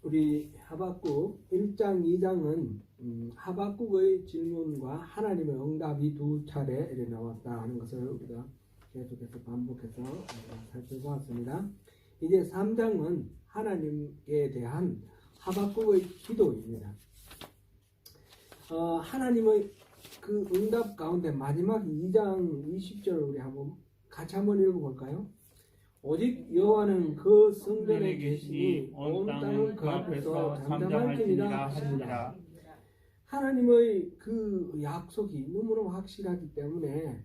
우리 하박국 1장, 2장은 하박국의 질문과 하나님의 응답이 두 차례 이렇게 나왔다 하는 것을 우리가 계속해서 반복해서 살펴보았습니다. 이제 3장은 하나님께 대한 하박국의 기도입니다. 하나님의 그 응답 가운데 마지막 2장 20절을 우리 같이 한번 읽어볼까요? 오직 여호와는 그 성전에 계시니 온 땅은 그 앞에서 잠잠할지니라 하시니라. 하나님의 그 약속이 너무나 확실하기 때문에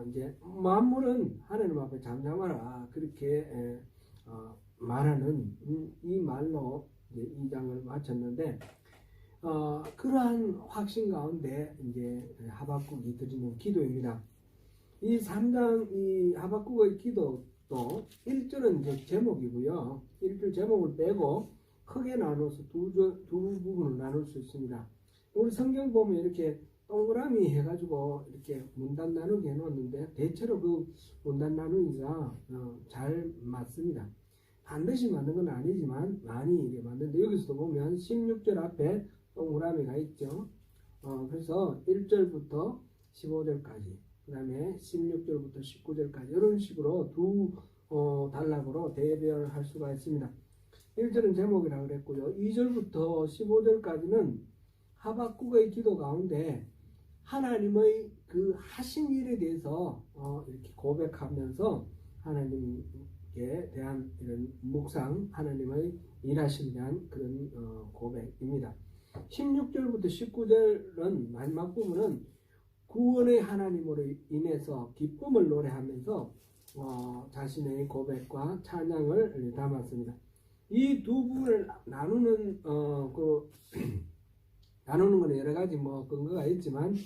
이제 만물은 하나님 앞에 잠잠하라 그렇게 말하는 이 말로 이제 2장을 마쳤는데 그러한 확신 가운데 이제 하박국이 드리는 기도입니다. 이 3장 이 하박국의 기도 또 1절은 이제 제목이고요. 1절 제목을 빼고 크게 나눠서 두 부분을 나눌 수 있습니다. 우리 성경 보면 이렇게 동그라미 해가지고 이렇게 문단 나누게 해놓았는데 대체로 그 문단 나누기가 잘 맞습니다. 반드시 맞는 건 아니지만 많이 이렇게 맞는데 여기서도 보면 16절 앞에 동그라미가 있죠. 그래서 1절부터 15절까지 그 다음에 16절부터 19절까지 이런 식으로 두 단락으로 대별할 수가 있습니다. 1절은 제목이라고 그랬고요. 2절부터 15절까지는 하박국의 기도 가운데 하나님의 그 하신 일에 대해서 이렇게 고백하면서 하나님께 대한 이런 묵상, 하나님의 일하심에 대한 그런 고백입니다. 16절부터 19절은 마지막 부분은 구원의 하나님으로 인해서 기쁨을 노래하면서 자신의 고백과 찬양을 담았습니다. 이 두 부분을 나누는 나누는 것은 여러 가지 근거가 있지만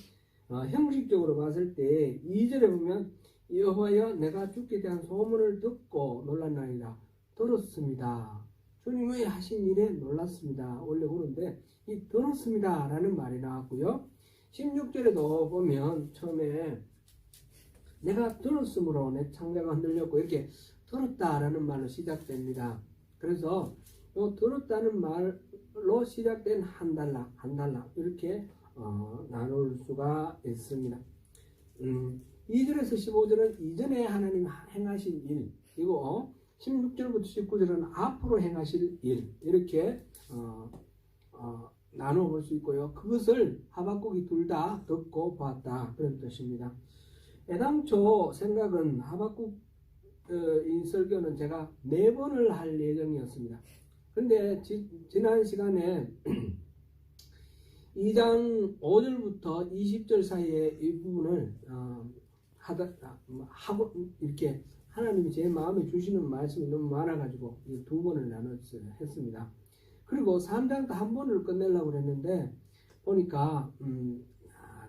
형식적으로 봤을 때 2절에 보면 여호와여 내가 주께 대한 소문을 듣고 놀랐나이다. 들었습니다. 주님의 하신 일에 놀랐습니다. 원래 그런데 이 들었습니다 라는 말이 나왔고요. 16절에도 보면 처음에 내가 들었으므로 내 창자가 흔들렸고 이렇게 들었다라는 말로 시작됩니다. 그래서 이 들었다는 말로 시작된 한 달락 이렇게 나눌 수가 있습니다. 2절에서 15절은 이전에 하나님 행하신 일, 그리고 16절부터 19절은 앞으로 행하실 일 이렇게 나눠 볼 수 있고요. 그것을 하박국이 둘 다 듣고 보았다 그런 뜻입니다. 애당초 생각은 하박국 이 설교는 제가 4번을 할 예정이었습니다. 그런데 지난 시간에 2장 5절부터 20절 사이에 이 부분을 하고 이렇게 하나님이 제 마음에 주시는 말씀이 너무 많아가지고 2번을 나눠서 했습니다. 그리고 3장도 한 번을 끝내려고 했는데 보니까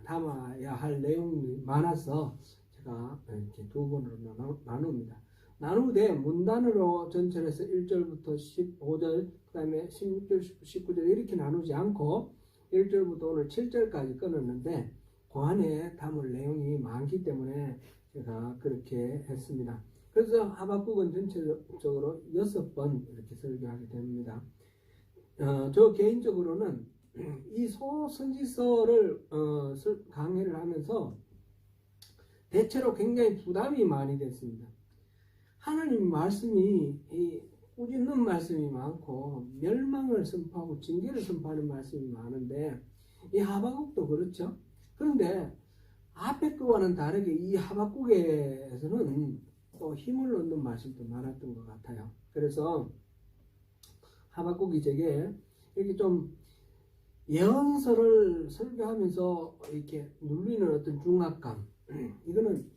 담아야 할 내용이 많아서 제가 이렇게 2번으로 나눕니다. 나누되 문단으로 전체에서 1절부터 15절 그 다음에 16절 19절 이렇게 나누지 않고 1절부터 오늘 7절까지 끊었는데 그 안에 담을 내용이 많기 때문에 제가 그렇게 했습니다. 그래서 하박국은 전체적으로 6번 이렇게 설교하게 됩니다. 저 개인적으로는 이 소선지서를 강의를 하면서 대체로 굉장히 부담이 많이 됐습니다. 하나님 말씀이 꾸짖는 말씀이 많고 멸망을 선포하고 징계를 선포하는 말씀이 많은데 이 하박국도 그렇죠. 그런데 앞에 거와는 다르게 이 하박국에서는 또 힘을 얻는 말씀도 많았던 것 같아요. 그래서 하박국이 제게 이렇게 좀 예언서를 설교하면서 이렇게 눌리는 어떤 중압감 이거는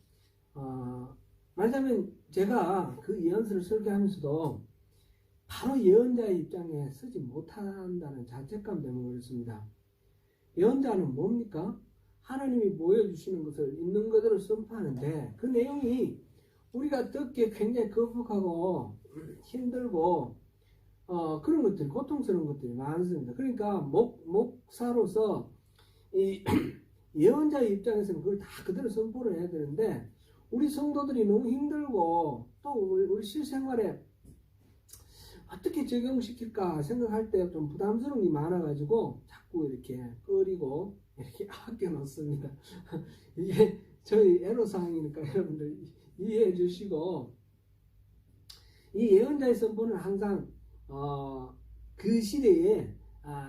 말하자면 제가 그 예언서를 설교하면서도 바로 예언자의 입장에 서지 못한다는 자책감 때문에 그렇습니다. 예언자는 뭡니까? 하나님이 보여주시는 것을 있는 그대로 선포하는데 그 내용이 우리가 듣기에 굉장히 거북하고 힘들고 그런 것들이 고통스러운 것들이 많습니다. 그러니까 목사로서 이 예언자의 입장에서는 그걸 다 그대로 선포를 해야 되는데 우리 성도들이 너무 힘들고 또 우리 실생활에 어떻게 적용시킬까 생각할 때 좀 부담스러운 게 많아가지고 자꾸 이렇게 끓이고 이렇게 아껴 놓습니다. 이게 저희 애로사항이니까 여러분들 이해해 주시고, 이 예언자의 선포는 항상 그 시대에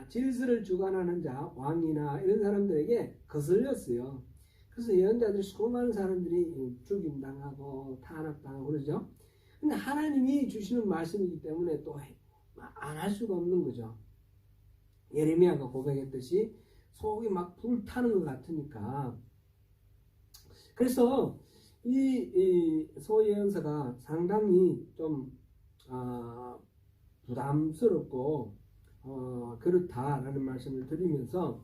질서를 주관하는 자, 왕이나 이런 사람들에게 거슬렸어요. 그래서 예언자들이 수많은 사람들이 죽임당하고 탄압당하고 그러죠. 근데 하나님이 주시는 말씀이기 때문에 또 안 할 수가 없는 거죠. 예레미야가 고백했듯이 속이 막 불타는 것 같으니까. 그래서 이 소예언서가 상당히 좀 부담스럽고 그렇다라는 말씀을 드리면서,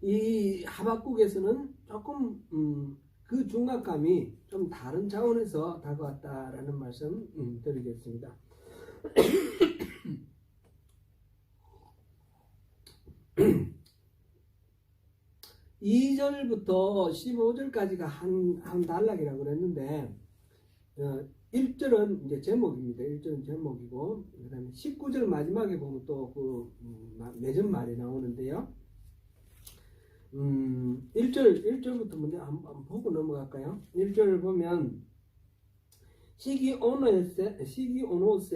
이 하박국에서는 조금 그 중압감이 좀 다른 차원에서 다가왔다라는 말씀 드리겠습니다. 2절부터 15절까지가 한 단락이라고 그랬는데, 1절은 이제 제목입니다. 1절은 제목이고, 그 다음에 19절 마지막에 보면 또 그 매점 말이 나오는데요. 1절부터 먼저 한번 보고 넘어갈까요? 1절을 보면, 시기오노스에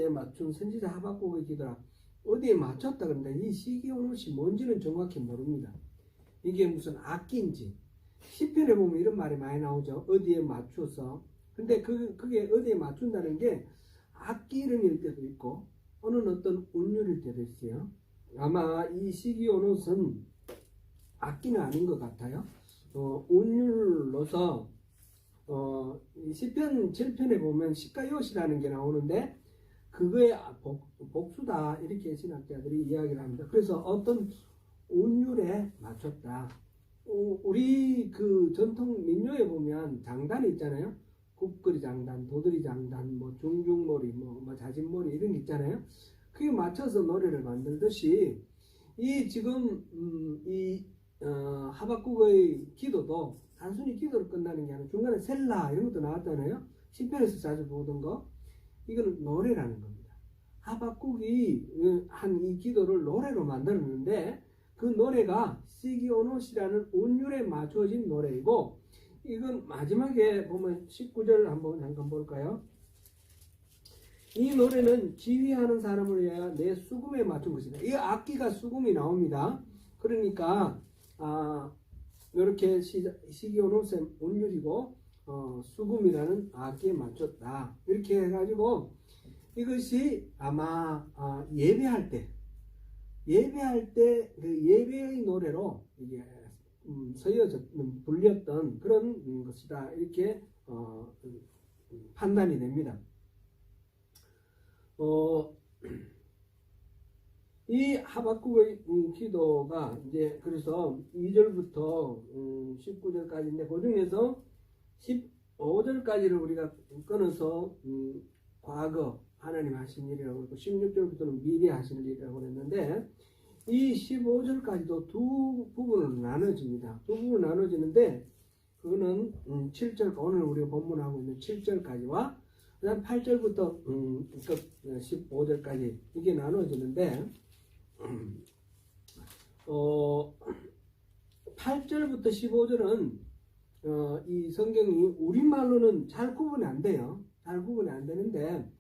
맞춘 선지자 하박국의 기도라. 어디에 맞췄다 그런데 이 시기오노스이 뭔지는 정확히 모릅니다. 이게 무슨 악기인지. 시편에 보면 이런 말이 많이 나오죠. 어디에 맞춰서. 근데 그게 어디에 맞춘다는 게 악기 이름일 때도 있고 어느 어떤 운율일 때도 있어요. 아마 이 시기오노스는 악기는 아닌 것 같아요. 운율로서 시편 7편에 보면 시가요시라는 게 나오는데 그거의 복수다, 이렇게 신학자들이 이야기를 합니다. 그래서 어떤 운율에 맞췄다. 우리 그 전통 민요에 보면 장단이 있잖아요. 국거리 장단, 도드리 장단, 뭐 중중머리, 뭐 자진머리 이런 게 있잖아요. 그게 맞춰서 노래를 만들듯이 이 지금 하박국의 기도도 단순히 기도로 끝나는 게 아니라 중간에 셀라 이런 것도 나왔잖아요. 시편에서 자주 보던 거. 이거는 노래라는 겁니다. 하박국이 한 이 기도를 노래로 만들었는데 그 노래가 시기오노시라는 운율에 맞춰진 노래이고, 이건 마지막에 보면 19절 한번 잠깐 볼까요? 이 노래는 지휘하는 사람을 위하여 내 수금에 맞춘 것이다. 이 악기가 수금이 나옵니다. 그러니까 이렇게 시기오노스의 운율이고 수금이라는 악기에 맞췄다. 이렇게 해가지고 이것이 아마 예배할 때 그 예배의 노래로 이게 불렸던 그런 것이다. 이렇게 판단이 됩니다. 이 하박국의 기도가 이제 그래서 2절부터 19절까지인데 그 중에서 15절까지를 우리가 끊어서 과거 하나님 하신 일이라고 했고 16절부터는 미래 하신 일이라고 그랬는데, 이 15절까지도 두 부분으로 나눠집니다. 두 부분으로 나눠지는데 그거는 7절, 오늘 우리가 본문하고 있는 7절까지와 그 다음 8절부터 15절까지 이게 나눠지는데 8절부터 15절은 이 성경이 우리말로는 잘 구분이 안 돼요. 잘 구분이 안 되는데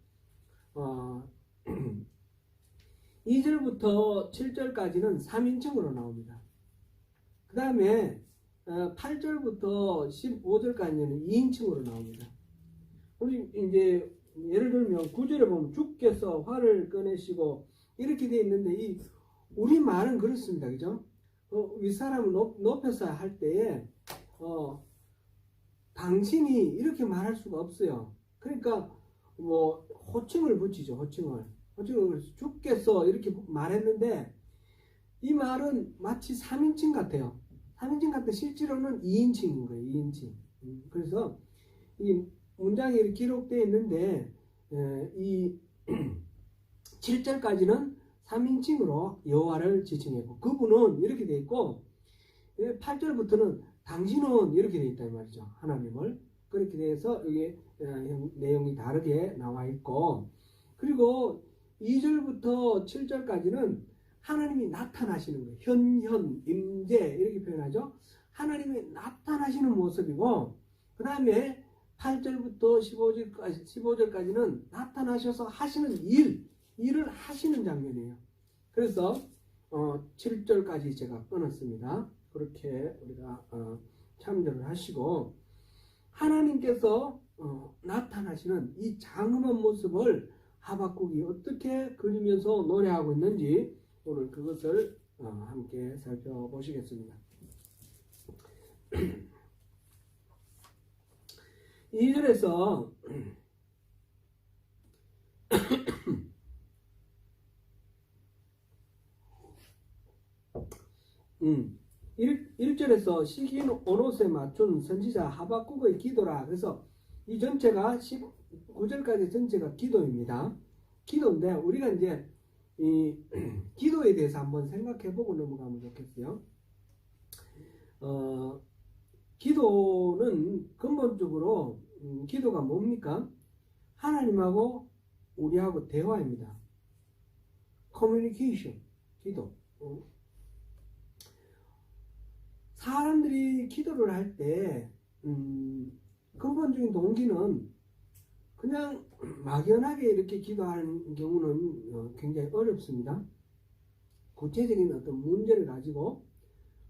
2절부터 7절까지는 3인칭으로 나옵니다. 그 다음에 8절부터 15절까지는 2인칭으로 나옵니다. 우리 이제 예를 들면 9절에 보면 주께서 활을 꺼내시고 이렇게 되어 있는데, 이 우리 말은 그렇습니다. 그죠? 윗사람을 높여서 할 때에 당신이 이렇게 말할 수가 없어요. 그러니까 뭐 호칭을 붙이죠. 호칭을 주께서 이렇게 말했는데 이 말은 마치 3인칭 같아요. 3인칭 같은데 실제로는 2인칭인 거예요. 2인칭. 그래서 이 문장이 이렇게 기록되어 있는데 이 7절까지는 3인칭으로 여호와를 지칭했고 그분은 이렇게 되어 있고 8절부터는 당신은 이렇게 되어 있다 이 말이죠. 하나님을. 그렇게 돼서 이게 내용이 다르게 나와 있고, 그리고 2절부터 7절까지는 하나님이 나타나시는 거예요. 현현, 임재 이렇게 표현하죠. 하나님이 나타나시는 모습이고, 그 다음에 8절부터 15절까지는 나타나셔서 하시는 일을 하시는 장면이에요. 그래서 7절까지 제가 끊었습니다. 그렇게 우리가 참조를 하시고, 하나님께서 나타나시는 이 장엄한 모습을 하박국이 어떻게 그리면서 노래하고 있는지 오늘 그것을 함께 살펴보시겠습니다. 2절에서 1절에서 시기는 오롯에 맞춘 선지자 하박국의 기도라. 그래서 이 전체가 19절까지 전체가 기도입니다. 기도인데 우리가 이제 이 기도에 대해서 한번 생각해보고 넘어가면 좋겠어요. 기도는 근본적으로 기도가 뭡니까? 하나님하고 우리하고 대화입니다. 커뮤니케이션, 기도. 사람들이 기도를 할 때 근본적인 동기는 그냥 막연하게 이렇게 기도하는 경우는 굉장히 어렵습니다. 구체적인 어떤 문제를 가지고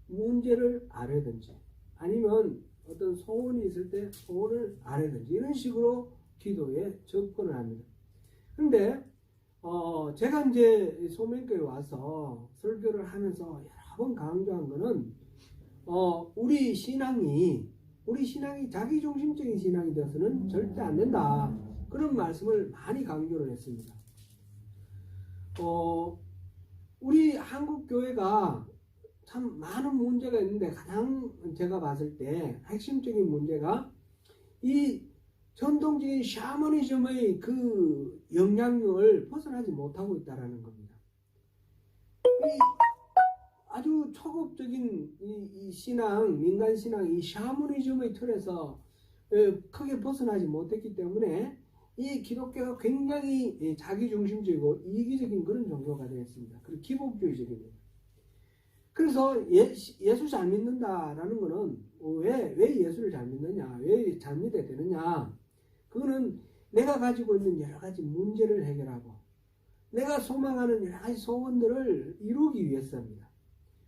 문제를 아뢰든지 아니면 어떤 소원이 있을 때 소원을 아뢰든지 이런 식으로 기도에 접근을 합니다. 그런데 제가 이제 소명교회 와서 설교를 하면서 여러 번 강조한 거는 우리 신앙이 자기중심적인 신앙이 되어서는 절대 안 된다. 그런 말씀을 많이 강조를 했습니다. 우리 한국 교회가 참 많은 문제가 있는데 가장 제가 봤을 때 핵심적인 문제가 이 전통적인 샤머니즘의 그 영향력을 벗어나지 못하고 있다는 겁니다. 아주 초급적인 이 신앙, 민간 신앙, 이 샤머니즘의 틀에서 크게 벗어나지 못했기 때문에 이 기독교가 굉장히 자기중심적이고 이기적인 그런 종교가 되었습니다. 그리고 기복주의적입니다. 그래서 예수 잘 믿는다라는 것은 왜 예수를 잘 믿느냐, 왜 잘 믿어야 되느냐, 그거는 내가 가지고 있는 여러 가지 문제를 해결하고 내가 소망하는 여러 가지 소원들을 이루기 위해서입니다.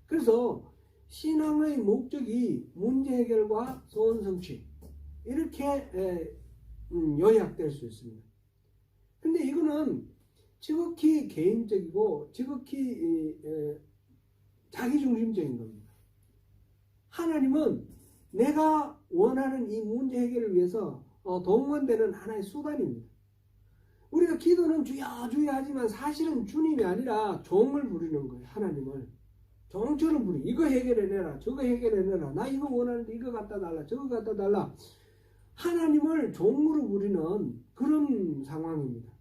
그래서 신앙의 목적이 문제 해결과 소원 성취 이렇게 요약될 수 있습니다. 근데 이거는 지극히 개인적이고 지극히 자기중심적인 겁니다. 하나님은 내가 원하는 이 문제 해결을 위해서 동원되는 하나의 수단입니다. 우리가 기도는 주여 주여 하지만 사실은 주님이 아니라 종을 부르는 거예요. 하나님을 종처럼 부르. 이거 해결해내라, 저거 해결해내라, 나 이거 원하는데 이거 갖다 달라, 저거 갖다 달라. 하나님을 종으로 부리는 그런 상황입니다.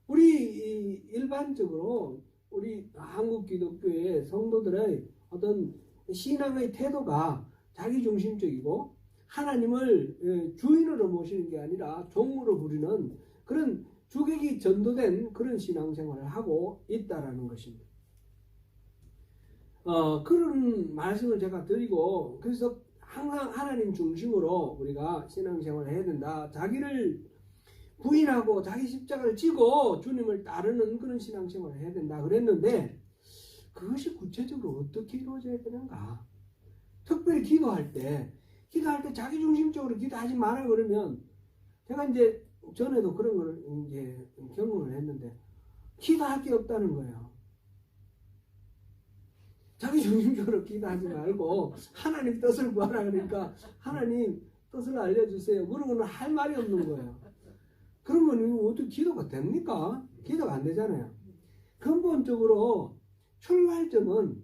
우리 일반적으로 우리 한국 기독교의 성도들의 어떤 신앙의 태도가 자기중심적이고 하나님을 주인으로 모시는 게 아니라 종으로 부리는 그런 주객이 전도된 그런 신앙생활을 하고 있다라는 것입니다. 그런 말씀을 제가 드리고, 그래서 항상 하나님 중심으로 우리가 신앙생활을 해야 된다. 자기를 부인하고 자기 십자가를 지고 주님을 따르는 그런 신앙생활을 해야 된다 그랬는데, 그것이 구체적으로 어떻게 이루어져야 되는가? 특별히 기도할 때 자기중심적으로 기도하지 마라 그러면, 제가 이제 전에도 그런 걸 이제 경험을 했는데, 기도할 게 없다는 거예요. 자기중심적으로 기도하지 말고 하나님 뜻을 구하라 그러니까 하나님 뜻을 알려주세요. 그러고는 할 말이 없는 거예요. 그러면 이거 어떻게 기도가 됩니까? 기도가 안 되잖아요. 근본적으로 출발점은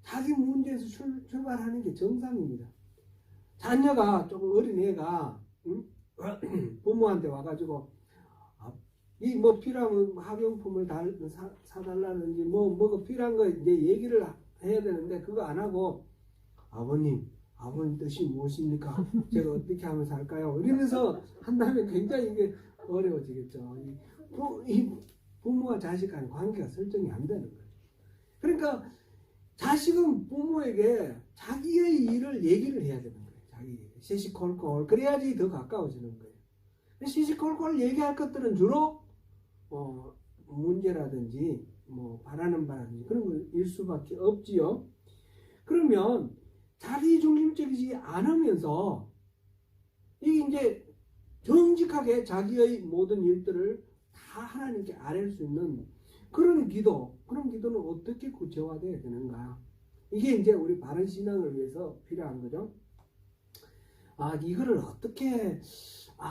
자기 문제에서 출발하는 게 정상입니다. 자녀가 조금 어린 애가 부모한테 와가지고 이 뭐 필요하면 학용품을 사달라는지 뭐가 필요한 거 이제 얘기를 해야 되는데 그거 안 하고 아버님 아버님 뜻이 무엇입니까? 제가 어떻게 하면 살까요? 이러면서 한다면 굉장히 이게 어려워지겠죠. 이 부모와 자식 간의 관계가 설정이 안 되는 거죠. 그러니까 자식은 부모에게 자기의 일을 얘기를 해야 되는 거예요. 자기 시시콜콜 그래야지 더 가까워지는 거예요. 시시콜콜 얘기할 것들은 주로 문제라든지 뭐 바라는 바라든지 그런 거일 수밖에 없지요. 그러면 자기 중심적이지 않으면서 이게 이제 정직하게 자기의 모든 일들을 다 하나님께 아뢰할 수 있는 그런 기도는 어떻게 구체화되어야 되는가? 이게 이제 우리 바른 신앙을 위해서 필요한 거죠. 이거를 어떻게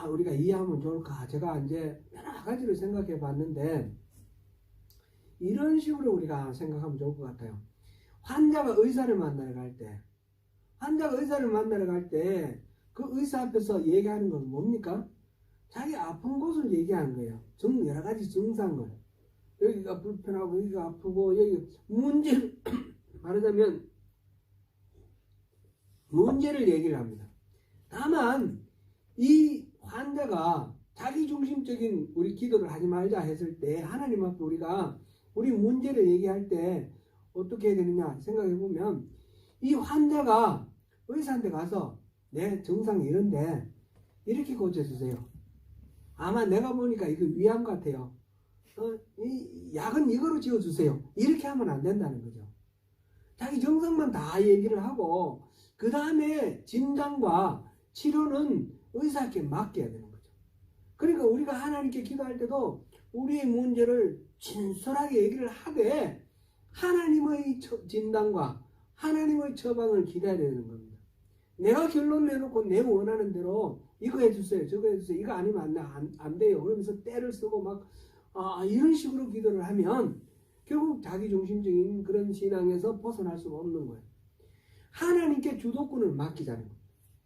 우리가 이해하면 좋을까? 제가 이제 여러 가지를 생각해 봤는데 이런 식으로 우리가 생각하면 좋을 것 같아요. 환자가 의사를 만나러 갈 때 그 의사 앞에서 얘기하는 건 뭡니까? 자기 아픈 곳을 얘기하는 거예요. 여러 가지 증상을. 여기가 불편하고 여기가 아프고 여기 문제 말하자면 문제를 얘기를 합니다. 다만 이 환자가 자기중심적인 우리 기도를 하지 말자 했을 때 하나님 앞에 우리가 우리 문제를 얘기할 때 어떻게 해야 되느냐 생각해 보면 이 환자가 의사한테 가서 내 증상이 이런데 이렇게 고쳐주세요. 아마 내가 보니까 이거 위암 같아요. 이 약은 이거로 지어주세요. 이렇게 하면 안 된다는 거죠. 자기 증상만 다 얘기를 하고 그 다음에 진단과 치료는 의사께 맡겨야 되는 거죠. 그러니까 우리가 하나님께 기도할 때도 우리의 문제를 진솔하게 얘기를 하되 하나님의 진단과 하나님의 처방을 기다려야 되는 겁니다. 내가 결론 내놓고 내 원하는 대로 이거 해주세요 저거 해주세요 이거 아니면 안 돼요 그러면서 때를 쓰고 막 이런 식으로 기도를 하면 결국 자기중심적인 그런 신앙에서 벗어날 수가 없는 거예요. 하나님께 주도권을 맡기자는 거예요.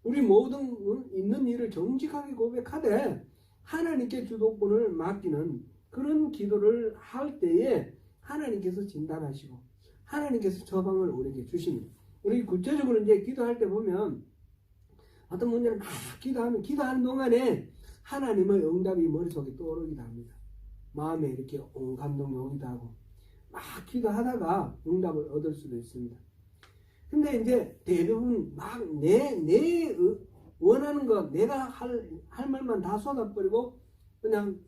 우리 모든 있는 일을 정직하게 고백하되 하나님께 주도권을 맡기는 그런 기도를 할 때에 하나님께서 진단하시고 하나님께서 처방을 우리에게 주십니다. 우리 구체적으로 이제 기도할 때 보면 어떤 문제를 막 기도하는 동안에 하나님의 응답이 머릿속에 떠오르기도 합니다. 마음에 이렇게 감동이 오기도 하고 막 기도하다가 응답을 얻을 수도 있습니다. 근데 이제 대부분 막 내 원하는 거 내가 할 말만 다 쏟아버리고 그냥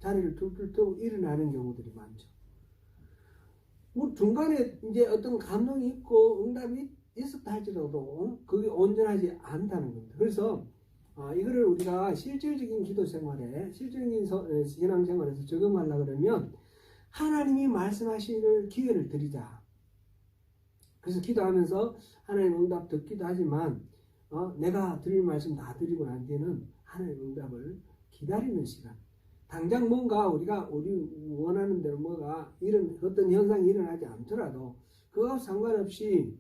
자리를 툴툴 뜨고 일어나는 경우들이 많죠. 뭐 중간에 이제 어떤 감동이 있고 응답이 있었다 할지라도 그게 온전하지 않다는 겁니다. 그래서 이거를 우리가 실질적인 기도 생활에 실질적인 신앙 생활에서 적용하려고 그러면 하나님이 말씀하실 기회를 드리자. 그래서 기도하면서 하나님 응답 듣기도 하지만 내가 드릴 말씀 다 드리고 난 뒤에는 하나님 응답을 기다리는 시간. 당장 뭔가 우리 원하는 대로 뭐가 어떤 현상이 일어나지 않더라도 그거와 상관없이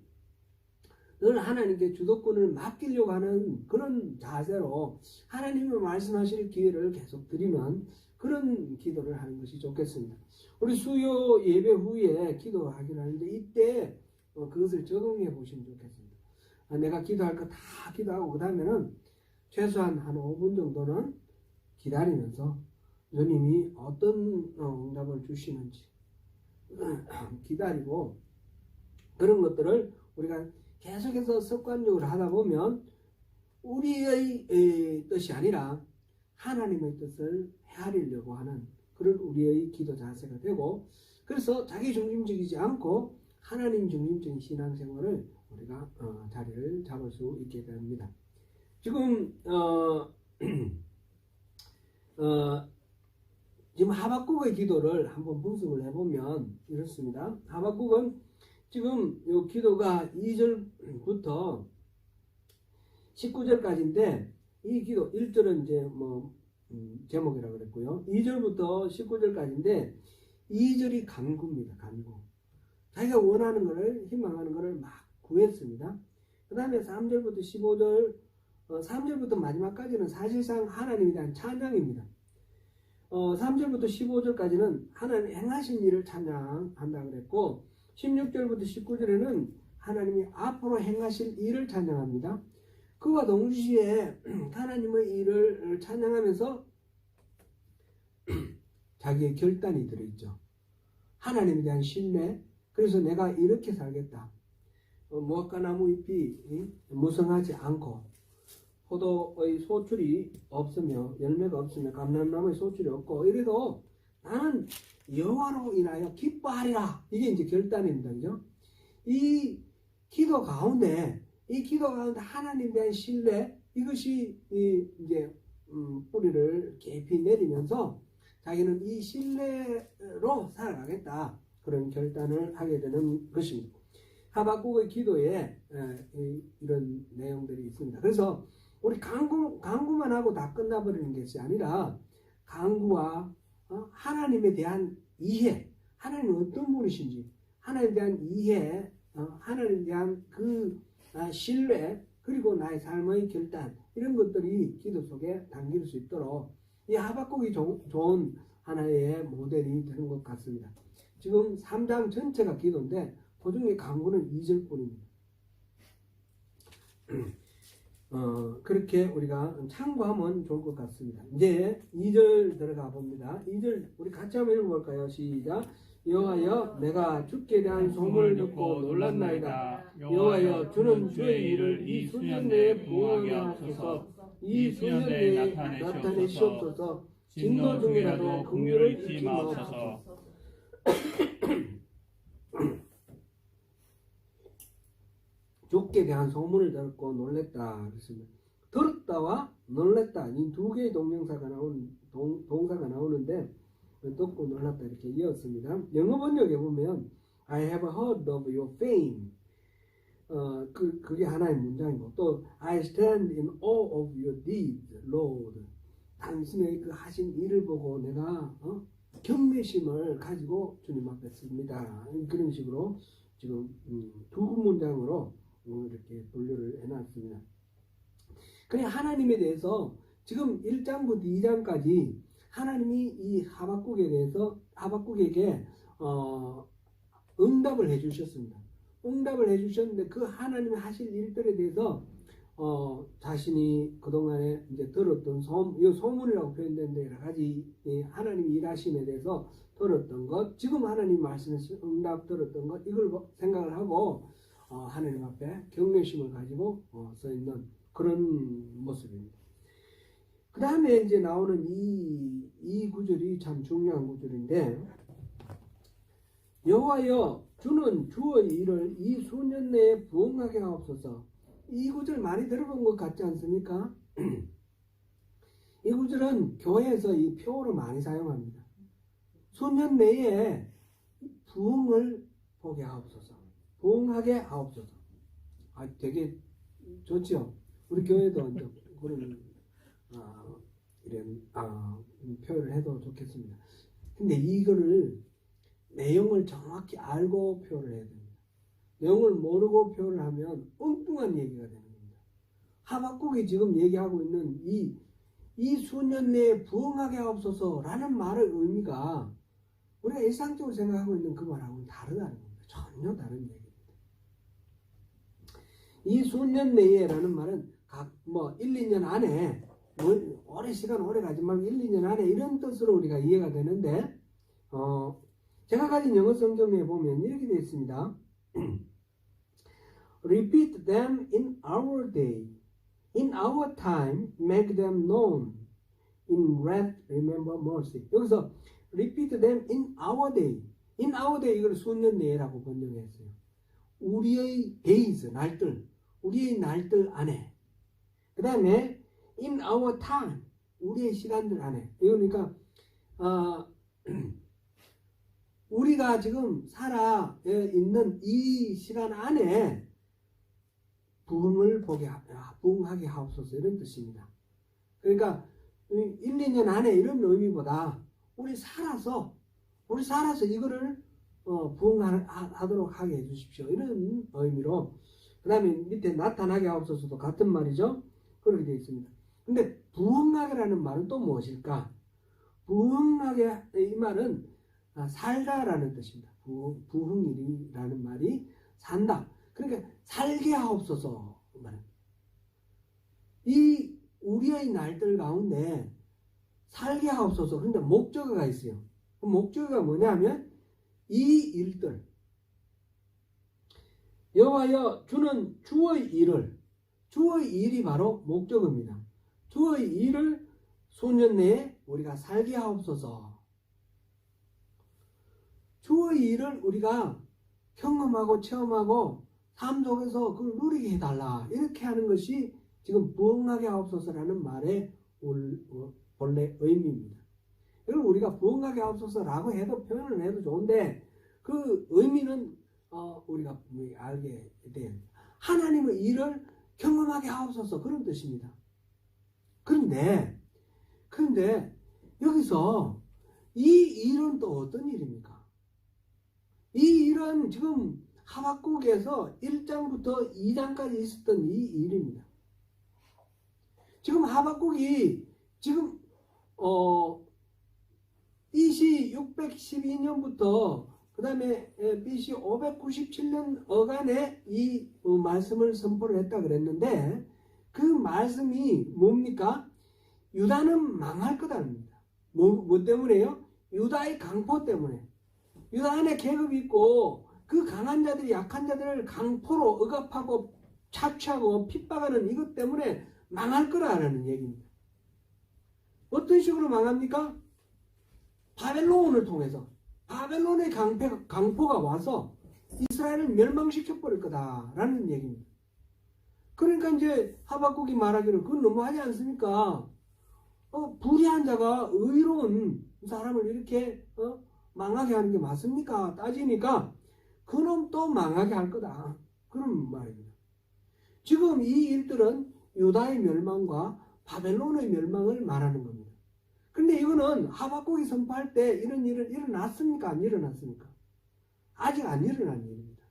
늘 하나님께 주도권을 맡기려고 하는 그런 자세로 하나님이 말씀하실 기회를 계속 드리는 그런 기도를 하는 것이 좋겠습니다. 우리 수요 예배 후에 기도하기로 하는데 이때 그것을 적용해 보시면 좋겠습니다. 내가 기도할 거 다 기도하고 그 다음에는 최소한 한 5분 정도는 기다리면서 주님이 어떤 응답을 주시는지 기다리고 그런 것들을 우리가 계속해서 습관적으로 하다 보면 우리의 뜻이 아니라 하나님의 뜻을 헤아리려고 하는 그런 우리의 기도 자세가 되고 그래서 자기 중심적이지 않고 하나님 중심적인 신앙생활을 우리가 자리를 잡을 수 있게 됩니다. 지금 지금 하박국의 기도를 한번 분석을 해보면 이렇습니다. 하박국은 지금 이 기도가 2절부터 19절까지인데 이 기도 1절은 이제 제목이라고 그랬고요. 2절부터 19절까지인데 2절이 간구입니다. 간구. 자기가 원하는 것을 희망하는 것을 막 구했습니다. 그 다음에 3절부터 15절 3절부터 마지막까지는 사실상 하나님에 대한 찬양입니다. 3절부터 15절까지는 하나님 행하신 일을 찬양한다고 그랬고 16절부터 19절에는 하나님이 앞으로 행하실 일을 찬양합니다. 그와 동시에 하나님의 일을 찬양하면서 자기의 결단이 들어있죠. 하나님에 대한 신뢰. 그래서 내가 이렇게 살겠다. 무화과나무 잎이 무성하지 않고 포도의 소출이 없으며 열매가 없으며 감람나무의 소출이 없고 이래도 나는 여호와로 인하여 기뻐하리라. 이게 이제 결단입니다. 그죠? 이 기도 가운데 하나님에 대한 신뢰, 이것이 이제 뿌리를 깊이 내리면서 자기는 이 신뢰로 살아가겠다. 그런 결단을 하게 되는 것입니다. 하박국의 기도에 이런 내용들이 있습니다. 그래서 우리 간구만 하고 다 끝나버리는 것이 아니라 간구와 하나님에 대한 이해, 하나님은 어떤 분이신지, 하나님에 대한 이해, 하나님에 대한 그 신뢰, 그리고 나의 삶의 결단, 이런 것들이 기도 속에 담길 수 있도록 이 하박국이 좋은 하나의 모델이 되는 것 같습니다. 지금 3장 전체가 기도인데 그중에 간구는 2절뿐입니다. 그렇게 우리가 참고하면 좋을 것 같습니다. 이제 2절 들어가 봅니다. 2절 우리 같이 한번 읽어볼까요? 시작. 여호와여, 내가 주께 대한 소문을 듣고 놀랐나이다. 여호와여, 주는 주의 일을 이 수년 내에 부응하게 하소서. 이 수년 내에 나타내시옵소서. 진노 중이라도 긍휼을 잊지 마옵소서. 주께 대한 소문을 듣고 놀랬다. 그렇습니다. 들었다와 놀랬다. 이 두 개의 동사가 나오는데 듣고 놀랐다 이렇게 이었습니다. 영어 번역에 보면 I have heard of your fame. 그게 하나의 문장이고 또 I stand in awe of your deeds, Lord. 당신의 그 하신 일을 보고 내가 경외심을 가지고 주님 앞에 씁니다. 그런 식으로 지금 두 문장으로 이렇게 분류를 해놨습니다. 그래 하나님에 대해서 지금 1장부터 2장까지 하나님이 이 하박국에게 응답을 해주셨습니다. 응답을 해주셨는데 그 하나님이 하실 일들에 대해서 자신이 그동안에 이제 들었던 소문이라고 표현되는데 여러 가지 하나님이 일하심에 대해서 들었던 것, 지금 하나님 말씀에서 응답 들었던 것, 이걸 생각을 하고 하나님 앞에 경외심을 가지고 서 있는 그런 모습입니다. 그 다음에 이제 나오는 이 구절이 참 중요한 구절인데, 여호와여, 주는 주의 일을 이 수년 내에 부응하게 하옵소서. 이 구절 많이 들어본 것 같지 않습니까? 이 구절은 교회에서 이 표어로 많이 사용합니다. 수년 내에 부응을 보게 하옵소서. 부응하게 하옵소서. 되게 좋죠. 우리 교회도 그런 이런 표현을 해도 좋겠습니다. 근데 이거를 내용을 정확히 알고 표현을 해야 됩니다. 내용을 모르고 표현을 하면 엉뚱한 얘기가 되는 겁니다. 하박국이 지금 얘기하고 있는 이 수년 내에 부응하게 하옵소서라는 말의 의미가 우리가 일상적으로 생각하고 있는 그 말하고는 다르다는 겁니다. 전혀 다른 얘기입니다. 이 수년 내에라는 말은 각 1, 2년 안에 오래 시간 오래 가지 말고 1, 2년 안에 이런 뜻으로 우리가 이해가 되는데 제가 가진 영어 성경에 보면 이렇게 되어 있습니다. Repeat them in our day, in our time, make them known. In wrath, remember mercy. 여기서 repeat them in our day. In our day 이걸 수년 내라고 번역했어요. 우리의 days, 날들, 우리의 날들 안에. 그 다음에 in our time, 우리의 시간들 안에. 그러니까 우리가 지금 살아 있는 이 시간 안에 부응하게 하옵소서 이런 뜻입니다. 그러니까 1, 2년 안에 이런 의미보다 우리 살아서 이거를 부응하도록 하게 해주십시오. 이런 의미로 그 다음에 밑에 나타나게 하옵소서도 같은 말이죠. 그렇게 되어 있습니다. 근데 부응하게라는 말은 또 무엇일까? 부응하게 이 말은 살다라는 뜻입니다. 부흥일이라는 말이 산다. 그러니까 살게 하옵소서. 이 우리의 날들 가운데 살게 하옵소서. 그런데 목적어가 있어요. 그 목적어가 뭐냐면 이 일들, 여호와여 주는 주의 일을, 주의 일이 바로 목적어입니다. 주의 일을 소년 내에 우리가 살게 하옵소서. 주의 일을 우리가 경험하고 체험하고 삶 속에서 그걸 누리게 해달라. 이렇게 하는 것이 지금 부응하게 하옵소서라는 말의 본래 의미입니다. 이걸 우리가 부응하게 하옵소서라고 해도 표현을 해도 좋은데 그 의미는 우리가 알게 돼요. 하나님의 일을 경험하게 하옵소서 그런 뜻입니다. 그런데 여기서 이 일은 또 어떤 일입니까? 이 일은 지금 하박국에서 1장부터 2장까지 있었던 이 일입니다. 지금 하박국이 지금 BC 612년부터 그 다음에 BC 597년 어간에 이 말씀을 선포를 했다 그랬는데 그 말씀이 뭡니까? 유다는 망할 거다입니다. 뭐 때문에요? 유다의 강포 때문에. 유다 안에 계급이 있고 그 강한 자들이 약한 자들을 강포로 억압하고 착취하고 핍박하는 이것 때문에 망할 거라는 얘기입니다. 어떤 식으로 망합니까? 바벨론을 통해서 바벨론의 강포가 와서 이스라엘을 멸망시켜버릴 거다라는 얘기입니다. 그러니까 이제 하박국이 말하기를 그건 너무하지 않습니까? 불의한 자가 의로운 사람을 이렇게 망하게 하는 게 맞습니까? 따지니까 그놈 또 망하게 할 거다. 그런 말입니다. 지금 이 일들은 유다의 멸망과 바벨론의 멸망을 말하는 겁니다. 근데 이거는 하박국이 선포할 때 이런 일은 일어났습니까? 안 일어났습니까? 아직 안 일어난 일입니다.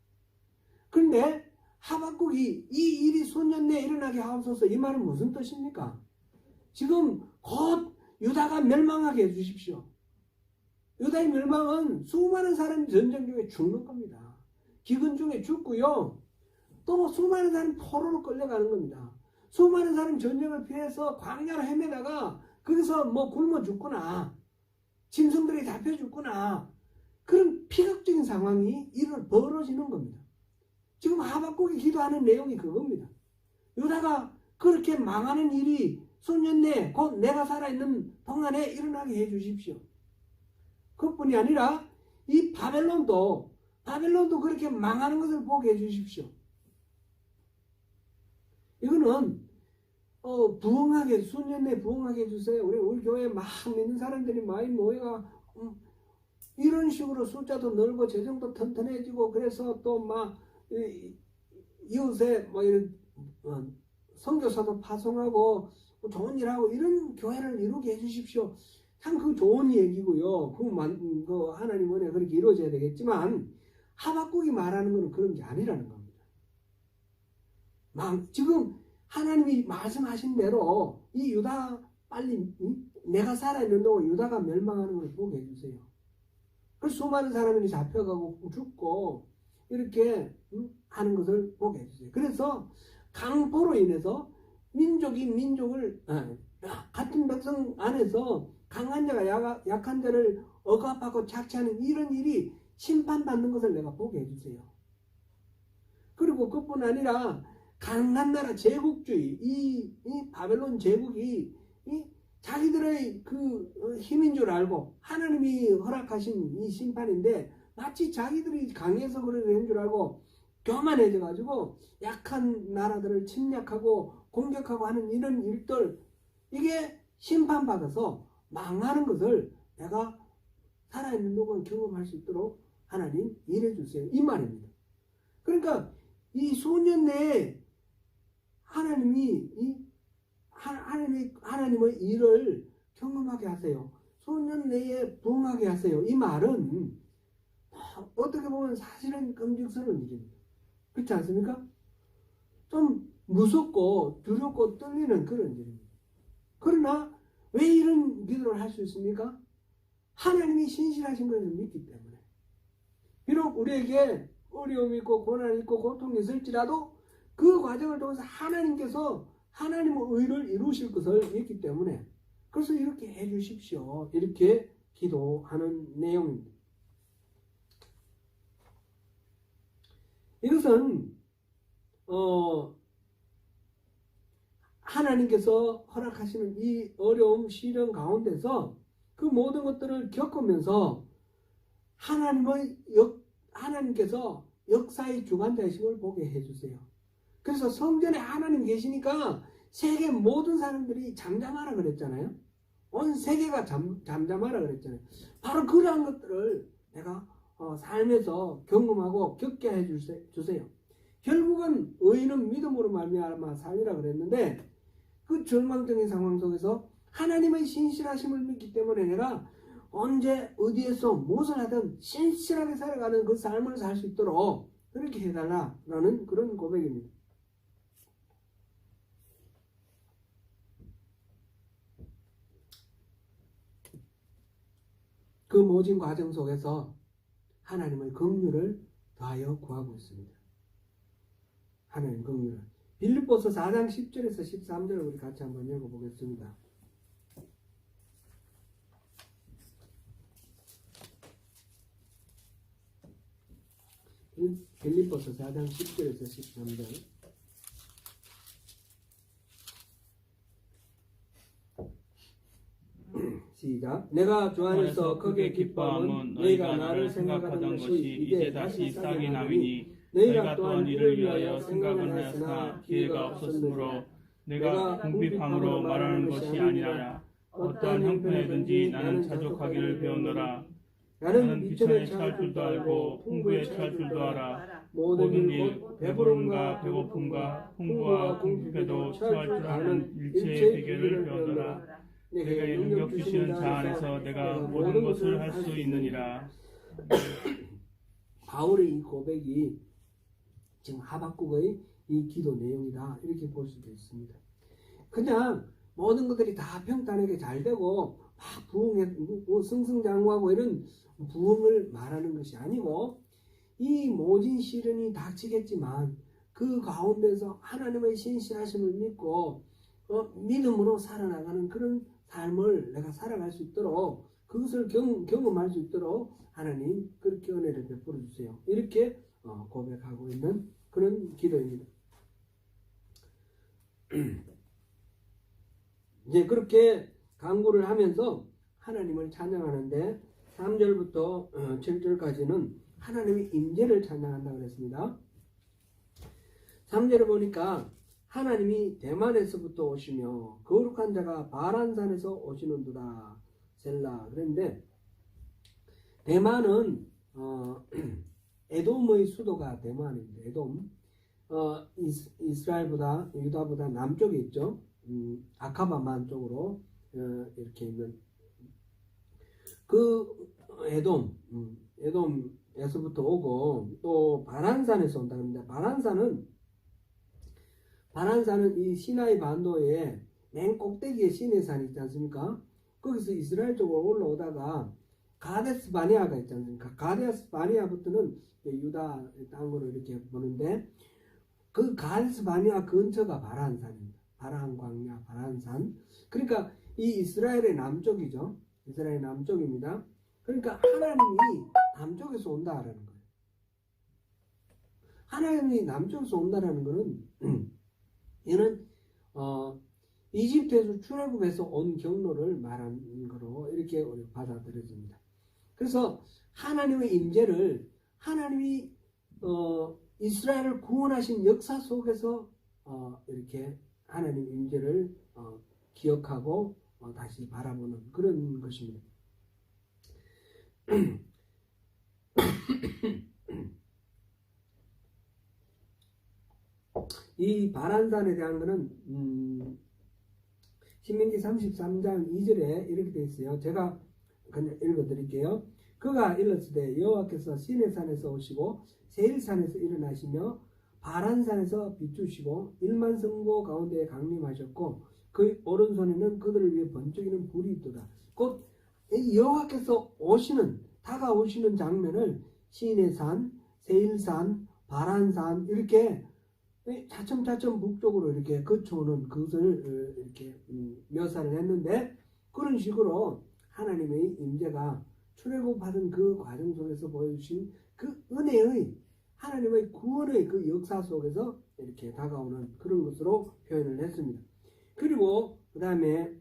그런데 하박국이 이 일이 수년 내에 일어나게 하옵소서 이 말은 무슨 뜻입니까? 지금 곧 유다가 멸망하게 해주십시오. 유다의 멸망은 수많은 사람이 전쟁 중에 죽는 겁니다. 기근 중에 죽고요. 또 수많은 사람이 포로로 끌려가는 겁니다. 수많은 사람이 전쟁을 피해서 광야로 헤매다가 거기서 뭐 굶어 죽거나 짐승들이 잡혀 죽거나 그런 피격적인 상황이 벌어지는 겁니다. 지금 하박국이 기도하는 내용이 그겁니다. 유다가 그렇게 망하는 일이 수년 내에 곧 내가 살아있는 동안에 일어나게 해 주십시오. 그뿐이 아니라 이 바벨론도 그렇게 망하는 것을 보게 해 주십시오. 이거는 부흥하게 수년 내에 부흥하게 해주세요. 우리 교회에 막 믿는 사람들이 많이 모여가 이런 식으로 숫자도 늘고 재정도 튼튼해지고 그래서 또 막 이웃에 뭐 이런 선교사도 파송하고 좋은 일하고 이런 교회를 이루게 해주십시오. 참 그 좋은 얘기고요. 그 하나님 은혜 그렇게 이루어져야 되겠지만 하박국이 말하는 것은 그런 게 아니라는 겁니다. 지금 하나님이 말씀하신 대로 이 유다 빨리 내가 살아있는 동안 유다가 멸망하는 걸 보게 해주세요. 그래서 수많은 사람들이 잡혀가고 죽고 이렇게 하는 것을 보게 해주세요. 그래서 강포로 인해서 민족을 같은 백성 안에서 강한 자가 약한 자를 억압하고 착취하는 이런 일이 심판받는 것을 내가 보게 해주세요. 그리고 그뿐 아니라 강한 나라 제국주의 이 바벨론 제국이 자기들의 그 힘인 줄 알고 하나님이 허락하신 이 심판인데 마치 자기들이 강해서 그런 줄 알고 교만해져 가지고 약한 나라들을 침략하고 공격하고 하는 이런 일들 이게 심판받아서 망하는 것을 내가 살아있는 동안 경험할 수 있도록 하나님 일해 주세요. 이 말입니다. 그러니까 이 수년 내에 하나님의 일을 경험하게 하세요. 수년 내에 부응하게 하세요. 이 말은 어떻게 보면 사실은 끔찍스러운 일입니다. 그렇지 않습니까? 좀 무섭고 두렵고 떨리는 그런 일입니다. 그러나 왜 이런 기도를 할 수 있습니까? 하나님이 신실하신 것을 믿기 때문에. 비록 우리에게 어려움이 있고 고난이 있고 고통이 있을지라도 그 과정을 통해서 하나님께서 하나님의 의를 이루실 것을 믿기 때문에 그래서 이렇게 해 주십시오. 이렇게 기도하는 내용입니다. 이것은 하나님께서 허락하시는 이 어려움, 시련 가운데서 그 모든 것들을 겪으면서 하나님께서 역사의 주관자이심을 보게 해주세요. 그래서 성전에 하나님 계시니까 세계 모든 사람들이 잠잠하라 그랬잖아요. 온 세계가 잠잠하라 그랬잖아요. 바로 그러한 것들을 내가 삶에서 경험하고 겪게 해주세요. 결국은 의인은 믿음으로 말미암아 살리라 그랬는데 그 절망적인 상황 속에서 하나님의 신실하심을 믿기 때문에 내가 언제 어디에서 무엇을 하든 신실하게 살아가는 그 삶을 살 수 있도록 그렇게 해달라라는 그런 고백입니다. 그 모진 과정 속에서 하나님의 긍휼을 더하여 구하고 있습니다. 하나님 긍휼을. 빌립보서 4장 10절에서 13절을 우리 같이 한번 읽어보겠습니다. 빌립보서 4장 10절에서 13절. 시작. 내가 주 안에서 크게 기뻐함은 너희가 나를 생각하던 것이 이제 다시 싹이 나미니 너희가 또한 이를 위하여 생각은 하였으나 기회가 없었으므로 내가 궁핍함으로 말하는 것이 아니라 어떠한 형편이든지 나는 자족하기를 배우노라. 나는 비천에 처할 줄도 알고 풍부에 처할 줄도 알아. 모든 일, 배부름과 배고픔과 풍부와 궁핍에도 처할 줄 아는 일체의 비결을 배우노라. 내게 능력 주시는 자 안에서 내가 모든 것을 할 수 있느니라. 바울의 이 고백이 지금 하박국의 이 기도 내용이다 이렇게 볼 수도 있습니다. 그냥 모든 것들이 다 평탄하게 잘 되고 막 부흥해 승승장구하고 이런 부흥을 말하는 것이 아니고 이 모진 시련이 닥치겠지만 그 가운데서 하나님의 신실하심을 믿고 믿음으로 살아나가는 그런 삶을 내가 살아갈 수 있도록 그것을 경험할 수 있도록 하나님 그렇게 은혜를 베풀어 주세요. 이렇게 고백하고 있는 그런 기도입니다. 이제 그렇게 간구를 하면서 하나님을 찬양하는데 3절부터 7절까지는 하나님의 임재를 찬양한다 그랬습니다. 3절을 보니까 하나님이 대만에서부터 오시며 거룩한 자가 바란산에서 오시는도다 셀라. 그런데 대만은 에돔의 수도가 대만입니다. 에돔 이스라엘보다 유다보다 남쪽에 있죠. 아카바만 쪽으로 이렇게 있는 그 에돔에서부터 오고 또 바란산에서 온다 그럽니다. 바란산은 이 시나이 반도의 맨 꼭대기에 시내산이 있지 않습니까? 거기서 이스라엘 쪽으로 올라오다가 가데스 바네아가 있지 않습니까? 가데스 바네아부터는 유다 땅으로 이렇게 보는데 그 가데스 바네아 근처가 바란산입니다. 바란 광야, 바란산. 그러니까 이 이스라엘의 남쪽이죠. 이스라엘 남쪽입니다. 그러니까 하나님이 남쪽에서 온다라는 거예요. 하나님이 남쪽에서 온다라는 거는 이는 이집트에서 출애굽해서 온 경로를 말하는 거로 이렇게 받아들여집니다. 그래서 하나님의 임재를 하나님이 이스라엘을 구원하신 역사 속에서 이렇게 하나님 임재를 기억하고 다시 바라보는 그런 것입니다. 이 바란산에 대한 것은 신명기 33장 2절에 이렇게 되어 있어요. 제가 그냥 읽어드릴게요. 그가 일렀으되 여호와께서 시내산에서 오시고 세일산에서 일어나시며 바란산에서 비추시고 1만 성보 가운데에 강림하셨고 그 오른손에는 그들을 위해 번쩍이는 불이 있도다. 곧 여호와께서 다가오시는 장면을 시내산, 세일산, 바란산 이렇게 차츰차츰 북쪽으로 이렇게 거쳐오는 그것을 이렇게 묘사를 했는데, 그런 식으로 하나님의 임재가 출애굽하던 그 과정 속에서 보여주신 그 은혜의 하나님의 구원의 그 역사 속에서 이렇게 다가오는 그런 것으로 표현을 했습니다. 그리고 그 다음에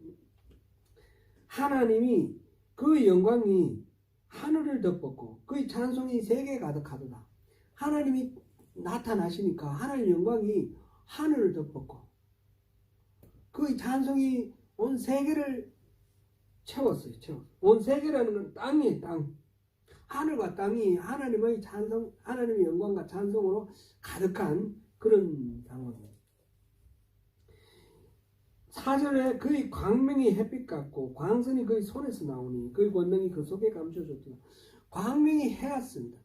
하나님이 그 영광이 하늘을 덮었고 그의 찬송이 세계에 가득하도다. 하나님이 나타나시니까 하나님의 영광이 하늘을 덮었고 그의 찬송이 온 세계를 채웠어요. 온 세계라는 건 땅이에요. 땅. 하늘과 땅이 하나님의 찬송, 하나님의 영광과 찬송으로 가득한 그런 상황입니다. 4절에 그의 광명이 햇빛 같고 광선이 그의 손에서 나오니 그의 권능이 그 속에 감춰졌다. 광명이 해왔습니다.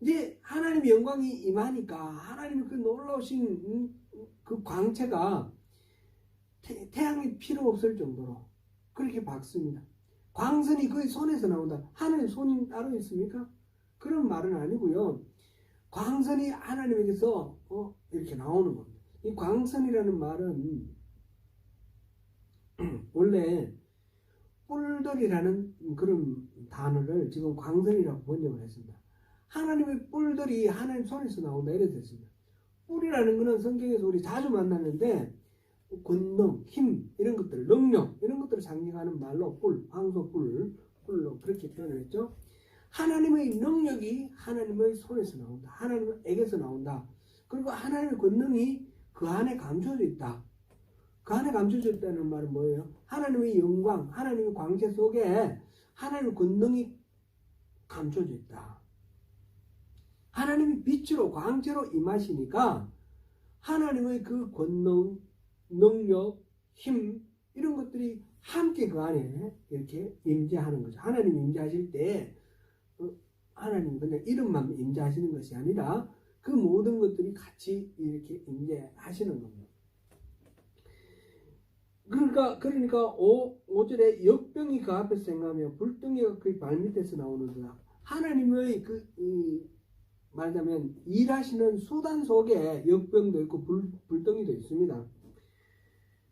이제 하나님의 영광이 임하니까 하나님의 그 놀라우신 그 광채가 태양이 필요 없을 정도로 그렇게 밝습니다. 광선이 그의 손에서 나온다. 하나님 손이 따로 있습니까? 그런 말은 아니고요. 광선이 하나님에게서 이렇게 나오는 겁니다. 이 광선이라는 말은 원래 뿔들이라는 그런 단어를 지금 광선이라고 번역을 했습니다. 하나님의 뿔들이 하나님 손에서 나온다 이렇게 됐습니다. 뿔이라는 것은 성경에서 우리 자주 만나는데 권능, 힘 이런 것들, 능력 이런 것들을 상징하는 말로 뿔, 황소뿔로 그렇게 표현을 했죠. 하나님의 능력이 하나님의 손에서 나온다. 하나님에게서 나온다. 그리고 하나님의 권능이 그 안에 감춰져 있다. 그 안에 감춰져 있다는 말은 뭐예요? 하나님의 영광, 하나님의 광채 속에 하나님의 권능이 감춰져 있다. 하나님이 빛으로 광채로 임하시니까 하나님의 그 권능, 능력, 힘 이런 것들이 함께 그 안에 이렇게 임재하는 거죠. 하나님 임재하실 때 하나님 그냥 이름만 임재하시는 것이 아니라 그 모든 것들이 같이 이렇게 임재하시는 겁니다. 그러니까 5절에 역병이 그 앞에서 행하며 불덩이가 그의 발밑에서 나오는도다. 하나님의 말하자면 일하시는 수단 속에 역병도 있고 불덩이도 있습니다.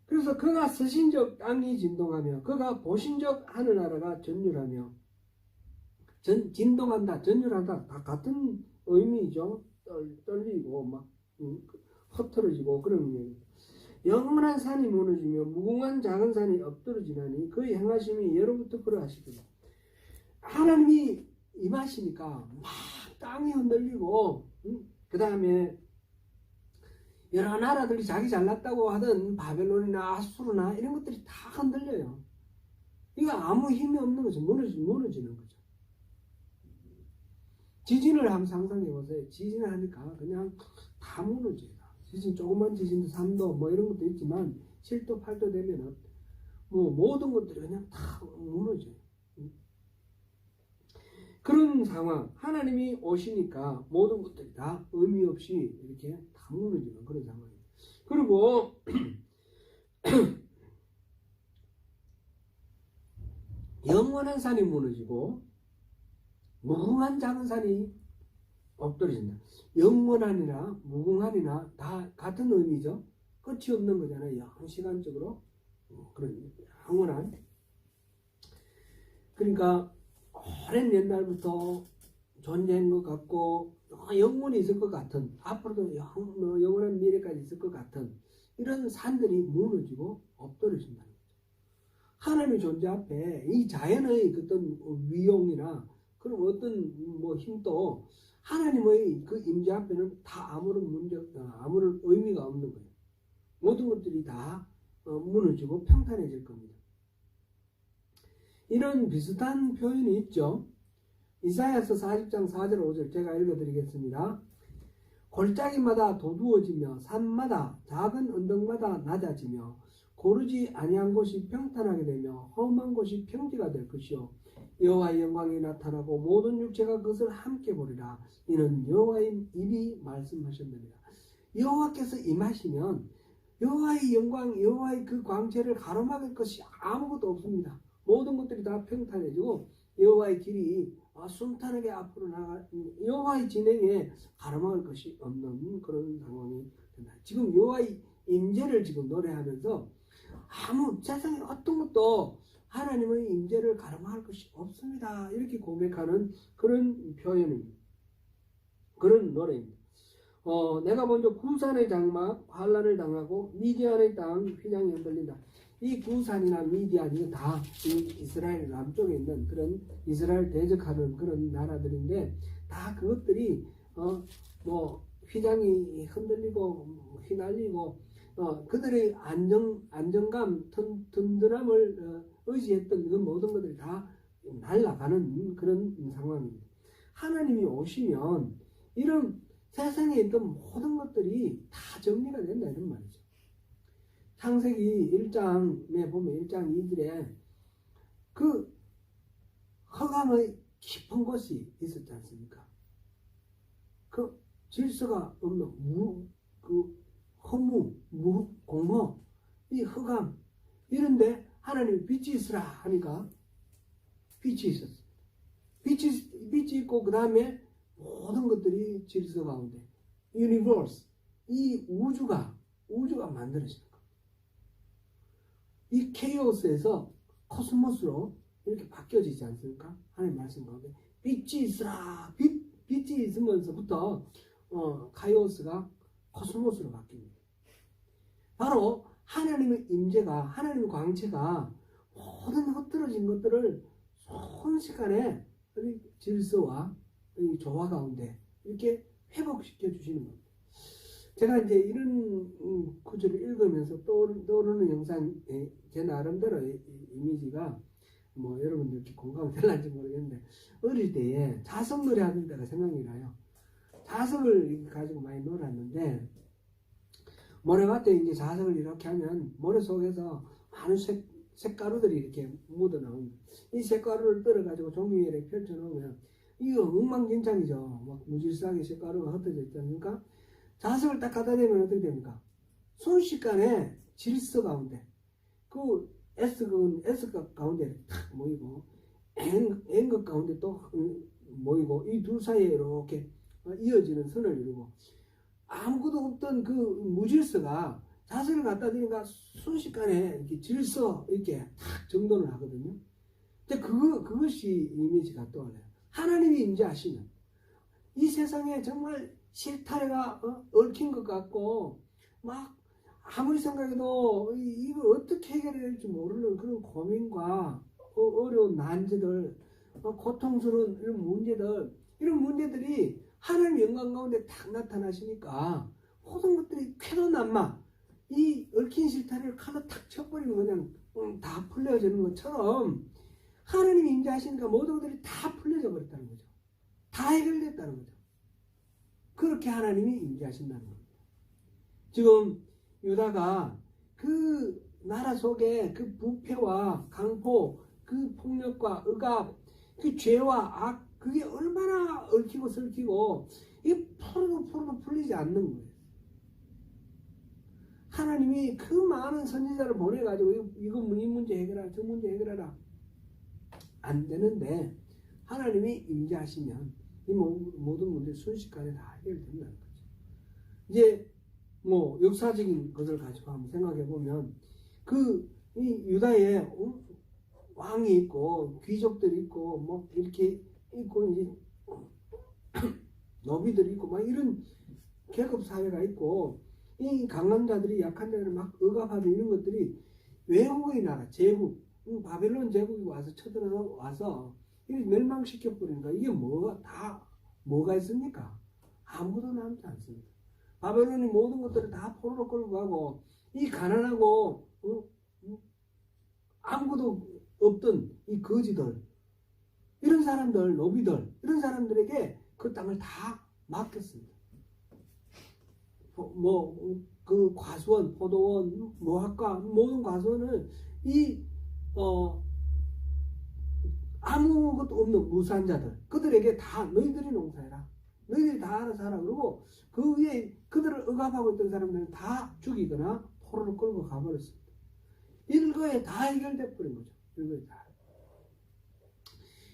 그래서 그가 서신적 땅이 진동하며 그가 보신적 하늘나라가 전율하며 진동한다, 전율한다 다 같은 의미죠. 떨리고 막 흩어지고 그런 의미입니다. 영원한 산이 무너지며 무궁한 작은 산이 엎드러지나니 그의 행하심이 예로부터 그러하시더라. 하나님이 임하시니까 막 땅이 흔들리고 그 다음에 여러 나라들이 자기 잘났다고 하던 바벨론이나 아수르나 이런 것들이 다 흔들려요. 이거 아무 힘이 없는 거죠. 무너지는 거죠. 지진을 한번 상상해보세요. 지진을 하니까 그냥 다 무너져요. 지진, 조그만 지진도 3도 뭐 이런 것도 있지만 7도 8도 되면은 뭐 모든 것들이 그냥 다 무너져요. 그런 상황, 하나님이 오시니까 모든 것들이 다 의미 없이 이렇게 다 무너지는 그런 상황이에요. 그리고 영원한 산이 무너지고 무궁한 작은 산이 엎드러진다. 영원한이나 무궁한이나 다 같은 의미죠. 끝이 없는 거잖아요. 영시간적으로 그런 영원한. 그러니까 오랜 옛날부터 존재한 것 같고 영원히 있을 것 같은, 앞으로도 영원한 미래까지 있을 것 같은 이런 산들이 무너지고 엎드러진다는 거죠. 하나님의 존재 앞에 이 자연의 어떤 위용이나 그런 어떤 힘도 하나님의 그 임재 앞에는 다 아무런 의미가 없는 거예요. 모든 것들이 다 무너지고 평탄해질 겁니다. 이런 비슷한 표현이 있죠. 이사야서 40장 4절 5절 제가 읽어드리겠습니다. 골짜기마다 도두어지며 산마다 작은 언덕마다 낮아지며 고르지 아니한 곳이 평탄하게 되며 험한 곳이 평지가 될 것이요 여호와의 영광이 나타나고 모든 육체가 그것을 함께 보리라. 이는 여호와의 입이 말씀하셨느니라. 여호와께서 임하시면 여호와의 영광, 여호와의 그 광채를 가로막을 것이 아무것도 없습니다. 모든 것들이 다 평탄해지고 여호와의 길이 순탄하게 앞으로 나가 여호와의 진행에 가로막을 것이 없는 그런 상황이 된다. 지금 여호와의 임재를 지금 노래하면서 아무 세상에 어떤 것도 하나님의 임재를 가로막을 것이 없습니다. 이렇게 고백하는 그런 표현입니다. 그런 노래입니다. 내가 먼저 구산의 장막 환란을 당하고 미디안의 땅 휘장이 흔들린다. 이 구산이나 미디안이 다 이스라엘 남쪽에 있는 그런 이스라엘 대적하는 그런 나라들인데 다 그것들이 휘장이 흔들리고 휘날리고 그들의 안정감 든든함을 의지했던 그 모든 것들이 다 날아가는 그런 상황입니다. 하나님이 오시면 이런 세상에 있던 모든 것들이 다 정리가 된다 이런 말이죠. 창세기 1장에 보면 1장 2절에 그 허감의 깊은 곳이 있었지 않습니까? 그 질서가 없는 허무, 공허, 이 허감 이런데 하나님이 빛이 있으라 하니까 빛이 있었어요. 빛이 있고 그 다음에 모든 것들이 질서 가운데 유니버스, 이 우주가 만들어지는 겁니다. 이 케이오스에서 코스모스로 이렇게 바뀌어지지 않습니까? 하나님 말씀 가운데 빛이 있으라, 빛이 있으면서부터 카이오스가 코스모스로 바뀝니다. 바로 하나님의 임재가, 하나님의 광채가 모든 흩어진 것들을 순식간에 질서와 이 조화 가운데 이렇게 회복시켜 주시는 겁니다. 제가 이제 이런 구절을 읽으면서 떠오르는 영상, 제 나름대로 이미지가 여러분들 이렇게 공감이 될는지 모르겠는데 어릴 때에 자석 노래 하던 때가 생각이 나요. 자석을 가지고 많이 놀았는데 모래밭에 이제 자석을 이렇게 하면 모래 속에서 많은 색가루들이 이렇게 묻어 나옵니다. 이 색가루를 떨어 가지고 종이 위에 펼쳐 놓으면 이거 엉망진창이죠. 무질서하게 색가루가 흩어져 있지 않습니까? 자석을 딱 갖다 대면 어떻게 됩니까? 순식간에 질서 가운데 그 S극 가운데 탁 모이고 N극 가운데 또 모이고 이 둘 사이에 이렇게 이어지는 선을 이루고 아무것도 없던 그 무질서가 자석을 갖다 대니까 순식간에 이렇게 질서 이렇게 탁 정돈을 하거든요. 근데 그것이 이미지가 떠올라요. 하나님이 임재하시면 이 세상에 정말 실타래가 얽힌 것 같고 막 아무리 생각해도 이걸 어떻게 해결해야 될지 모르는 그런 고민과 어려운 난제들, 고통스러운 이런 문제들이 하나님의 영광 가운데 딱 나타나시니까 모든 것들이 쾌도난마 이 얽힌 실타래를 칼로 탁 쳐버리면 그냥 다 풀려지는 것처럼 하나님이 임재하시니까 모든 것들이 다 풀려져 버렸다는 거죠. 다 해결됐다는 거죠. 그렇게 하나님이 임재하신다는 겁니다. 지금 유다가 그 나라 속에 그 부패와 강포, 그 폭력과 억압, 그 죄와 악, 그게 얼마나 얽히고 설키고 이게 풀어도 풀리지 않는 거예요. 하나님이 그 많은 선지자를 보내가지고 이거 이 문제 해결하라, 저 문제 해결하라 안 되는데 하나님이 임재하시면 이 모든 문제 순식간에 다 해결된다는 거죠. 이제 역사적인 것을 가지고 한번 생각해 보면 이 유다에 왕이 있고 귀족들이 있고 이렇게 있고 이제 노비들이 있고 막 이런 계급 사회가 있고 이 강한 자들이 약한 자들을 막 억압하는 이런 것들이 외국의 나라 제국 바벨론 제국이 와서 쳐들어서 와서 이걸 멸망시켜 버리니까 이게 뭐가 있습니까? 아무것도 남지 않습니다. 바벨론이 모든 것들을 다 포로로 끌고 가고 이 가난하고 아무것도 없던 이 거지들 이런 사람들 노비들 이런 사람들에게 그 땅을 다 맡겼습니다. 그 과수원, 포도원, 모학과 모든 과수원을 아무것도 없는 무산자들 그들에게 다 너희들이 농사해라. 너희들이 다 알아서 하라. 그러고 그 위에 그들을 억압하고 있던 사람들은 다 죽이거나 포로로 끌고 가버렸습니다. 일거에 다 해결돼 버린 거죠. 일거에 다.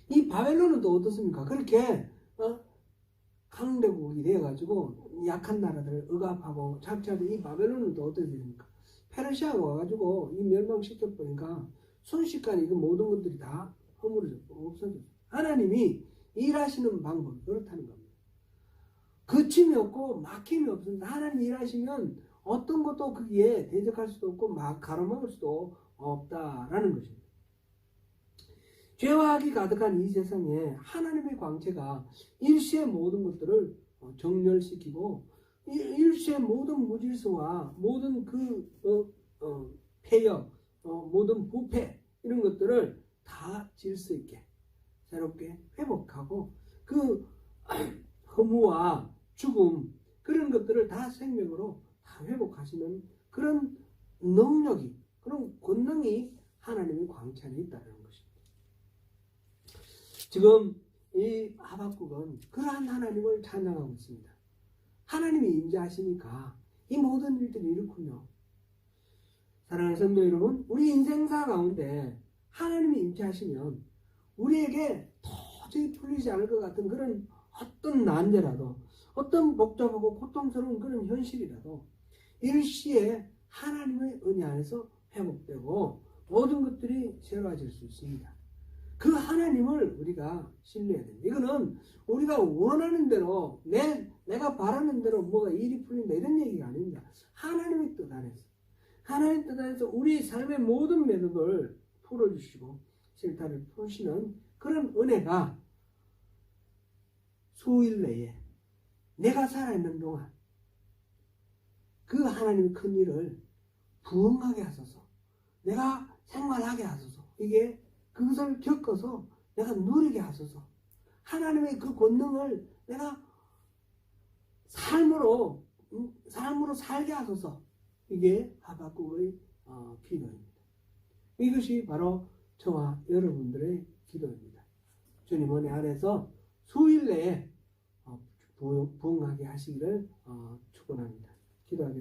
이 바벨론은 또 어떻습니까? 그렇게 강대국이 되어가지고 약한 나라들을 억압하고 착취하고, 이 바벨론은 또 어떻게 됩니까? 페르시아가 와가지고 이 멸망시켜버리니까 순식간에 이 모든 것들이 다 허물어졌고 없어졌어요. 하나님이 일하시는 방법이 그렇다는 겁니다. 거침이 없고 막힘이 없습니다. 하나님 일하시면 어떤 것도 거기에 대적할 수도 없고 막 가로막을 수도 없다라는 것입니다. 죄와 악이 가득한 이 세상에 하나님의 광채가 일시의 모든 것들을 정렬시키고 일시의 모든 무질서와 모든 폐역, 모든 부패 이런 것들을 다 질서 있게 새롭게 회복하고 그 허무와 죽음 그런 것들을 다 생명으로 다 회복하시는 그런 능력이, 그런 권능이 하나님의 광채 안에 있다는 것입니다. 지금 이 하박국은 그러한 하나님을 찬양하고 있습니다. 하나님이 임재하시니까 이 모든 일들이 이렇군요. 사랑하는 성도 여러분, 우리 인생사 가운데 하나님이 임재하시면 우리에게 도저히 풀리지 않을 것 같은 그런 어떤 난제라도, 어떤 복잡하고 고통스러운 그런 현실이라도 일시에 하나님의 은혜 안에서 회복되고 모든 것들이 새로워질 수 있습니다. 그 하나님을 우리가 신뢰해야 됩니다. 이거는 우리가 원하는 대로 내가 바라는 대로 뭐가 일이 풀린다 이런 얘기가 아닙니다. 하나님의 뜻 안에서, 하나님의 뜻 안에서 우리 삶의 모든 매듭을 풀어주시고 실타를 푸시는 그런 은혜가 수일 내에 내가 살아있는 동안 그 하나님의 큰 일을 부응하게 하소서, 내가 생활하게 하소서, 이게 그것을 겪어서 내가 누리게 하소서, 하나님의 그 권능을 내가 삶으로 살게 하소서, 이게 하박국의 기도입니다. 이것이 바로 저와 여러분들의 기도입니다. 주님 은혜 안에서 수일 내에 부응하게 하시기를 축원합니다. 기도하겠습니다.